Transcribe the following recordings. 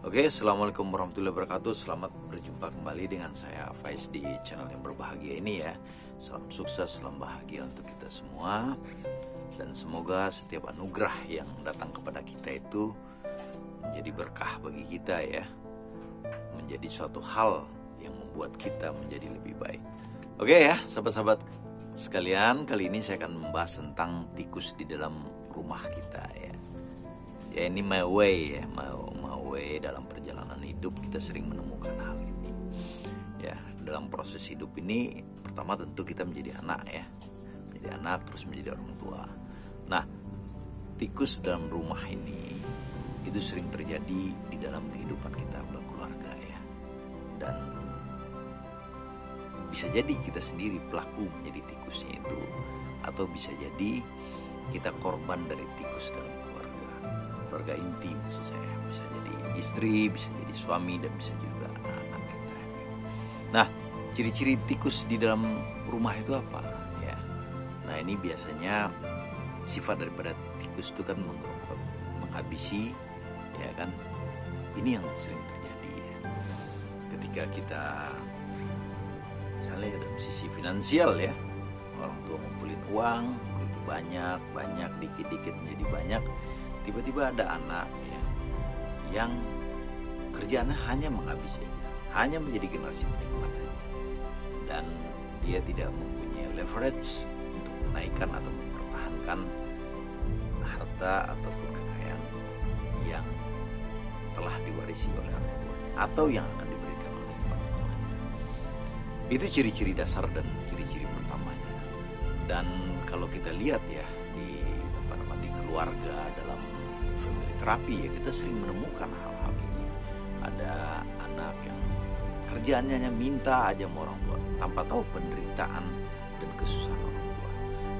Oke, Assalamualaikum warahmatullahi wabarakatuh. Selamat berjumpa kembali dengan saya Faiz di channel yang berbahagia ini ya. Salam sukses, salam bahagia untuk kita semua. Dan semoga setiap anugerah yang datang kepada kita itu menjadi berkah bagi kita ya. Menjadi suatu hal yang membuat kita menjadi lebih baik. Oke ya, sahabat-sahabat sekalian, kali ini saya akan membahas tentang tikus di dalam rumah kita ya. Ya ini my way ya, my way dalam perjalanan hidup kita sering menemukan hal ini. Ya, dalam proses hidup ini pertama tentu kita menjadi anak ya. Menjadi anak terus menjadi orang tua. Nah, tikus dalam rumah ini itu sering terjadi di dalam kehidupan kita berkeluarga ya. Dan bisa jadi kita sendiri pelaku menjadi tikusnya itu, atau bisa jadi kita korban dari tikus dalam keluarga inti maksud saya. Bisa jadi istri, bisa jadi suami, dan bisa juga anak-anak kita. Nah, ciri-ciri tikus di dalam rumah itu apa ya? Nah, ini biasanya sifat daripada tikus itu kan menggerogol, menghabisi ya kan. Ini yang sering terjadi ya. Ketika kita misalnya dalam sisi finansial ya, orang tua ngumpulin uang begitu banyak dikit-dikit menjadi banyak, tiba-tiba ada anak ya yang kerjaannya hanya menghabisi, hanya menjadi generasi penikmat aja, dan dia tidak mempunyai leverage untuk menaikkan atau mempertahankan harta ataupun kekayaan yang telah diwarisi oleh orang tuanya atau yang akan diberikan oleh orang tuanya. Itu ciri-ciri dasar dan ciri-ciri pertamanya. Dan kalau kita lihat ya di keluarga dalam family terapi ya, kita sering menemukan hal-hal ini. Ada anak yang kerjaannya hanya minta aja sama orang tua tanpa tahu penderitaan dan kesusahan orang tua.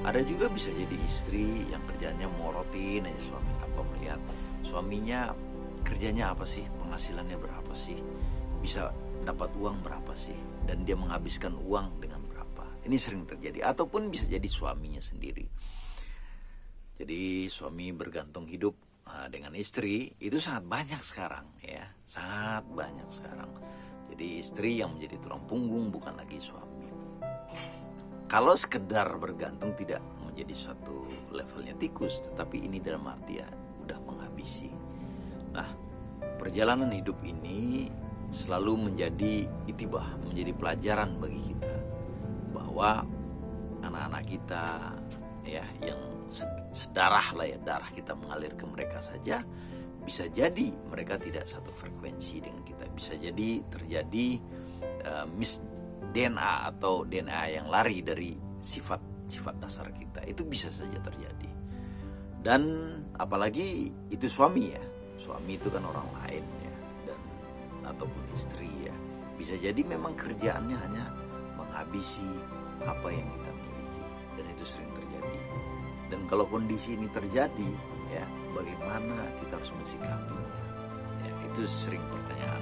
Ada juga bisa jadi istri yang kerjaannya morotin aja suami tanpa melihat suaminya kerjanya apa sih, penghasilannya berapa sih, bisa dapat uang berapa sih, dan dia menghabiskan uang dengan berapa. Ini sering terjadi. Ataupun bisa jadi suaminya sendiri. Jadi suami bergantung hidup dengan istri itu sangat banyak sekarang ya, sangat banyak sekarang. Jadi istri yang menjadi tulang punggung, bukan lagi suami. Kalau sekedar bergantung tidak menjadi suatu levelnya tikus, tetapi ini dalam arti ya udah menghabisi. Nah, perjalanan hidup ini selalu menjadi itibah, menjadi pelajaran bagi kita bahwa anak-anak kita ya yang sedarah lah ya, darah kita mengalir ke mereka saja, bisa jadi mereka tidak satu frekuensi dengan kita. Bisa jadi terjadi mis DNA atau DNA yang lari dari sifat dasar kita. Itu bisa saja terjadi. Dan apalagi itu suami ya. Suami itu kan orang lain ya, dan ataupun istri ya. Bisa jadi memang kerjaannya hanya menghabisi apa yang kita miliki, dan itu sering terjadi. Dan kalau kondisi ini terjadi ya, bagaimana kita harus mensikapinya ya, itu sering pertanyaan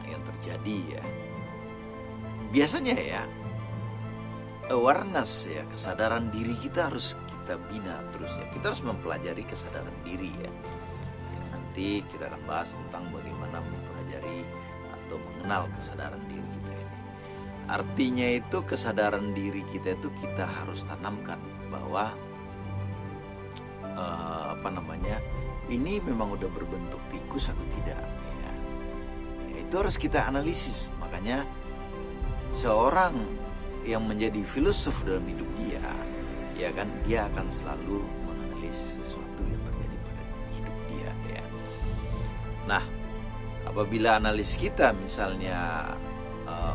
yang terjadi ya. Biasanya ya, awareness ya, kesadaran diri kita harus kita bina terus ya. Kita harus mempelajari kesadaran diri ya. Nanti kita akan bahas tentang bagaimana mempelajari atau mengenal kesadaran diri kita ini. Artinya itu kesadaran diri kita itu kita harus tanamkan bahwa ini memang udah berbentuk tikus atau tidak ya. Itu harus kita analisis. Makanya seorang yang menjadi filosof dalam hidup dia ya kan, dia akan selalu menganalisis sesuatu yang terjadi pada hidup dia ya. Nah, apabila analis kita misalnya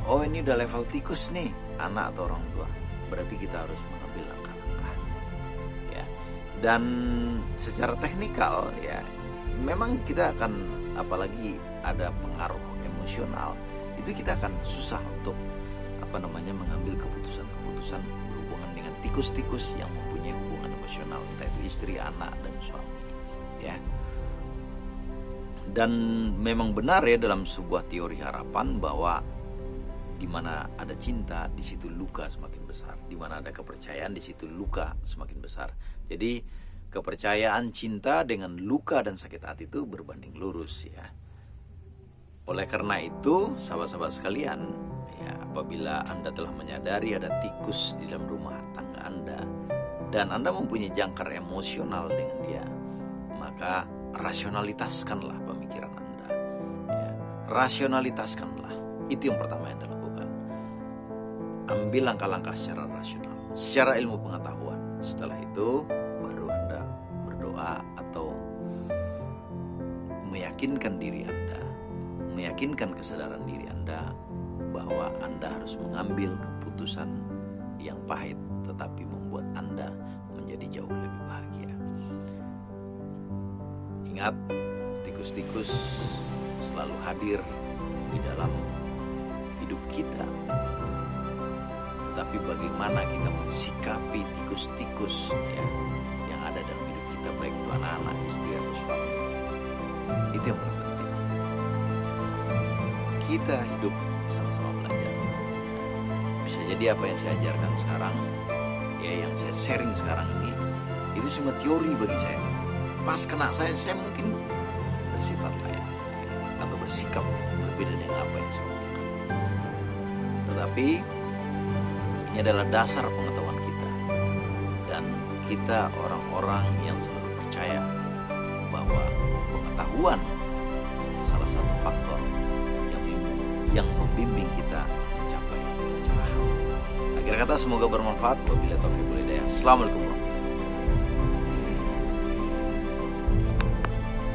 oh ini udah level tikus nih anak atau orang tua, berarti kita harus mengambil langkah-langkahnya ya. Dan secara teknikal ya, memang kita akan, apalagi ada pengaruh emosional, itu kita akan susah untuk mengambil keputusan berhubungan dengan tikus-tikus yang mempunyai hubungan emosional, entah itu istri, anak, dan suami ya. Dan memang benar ya dalam sebuah teori harapan bahwa di mana ada cinta, di situ luka semakin besar. Di mana ada kepercayaan, di situ luka semakin besar. Jadi kepercayaan, cinta dengan luka dan sakit hati itu berbanding lurus ya. Oleh karena itu, sahabat-sahabat sekalian, ya, apabila Anda telah menyadari ada tikus di dalam rumah tangga Anda dan Anda mempunyai jangkar emosional dengan dia, maka rasionalitaskanlah pemikiran Anda. Ya, rasionalitaskanlah. Itu yang pertama yang Anda lakukan. Ambil langkah-langkah secara rasional, secara ilmu pengetahuan. Setelah itu, baru Anda berdoa atau meyakinkan diri Anda, meyakinkan kesadaran diri Anda bahwa Anda harus mengambil keputusan yang pahit tetapi membuat Anda menjadi jauh lebih bahagia. Ingat, tikus-tikus selalu hadir di dalam hidup kita. Tetapi bagaimana kita mensikapi tikus-tikus ya, yang ada dalam hidup kita, baik itu anak-anak, istri atau suami. Itu yang paling penting. Kita hidup sama-sama belajar. Bisa jadi apa yang saya ajarkan sekarang, ya yang saya sharing sekarang ini, itu cuma teori bagi saya. Pas kena saya mungkin bersifat lain ya, atau bersikap berbeda dengan apa yang saya omongkan. Tetapi ini adalah dasar pengetahuan kita, dan kita orang-orang yang selalu percaya bahwa pengetahuan salah satu faktor yang membimbing kita mencapai pencerahan. Akhir kata, semoga bermanfaat. Wabillahi taufiq wal hidayah. Assalamualaikum.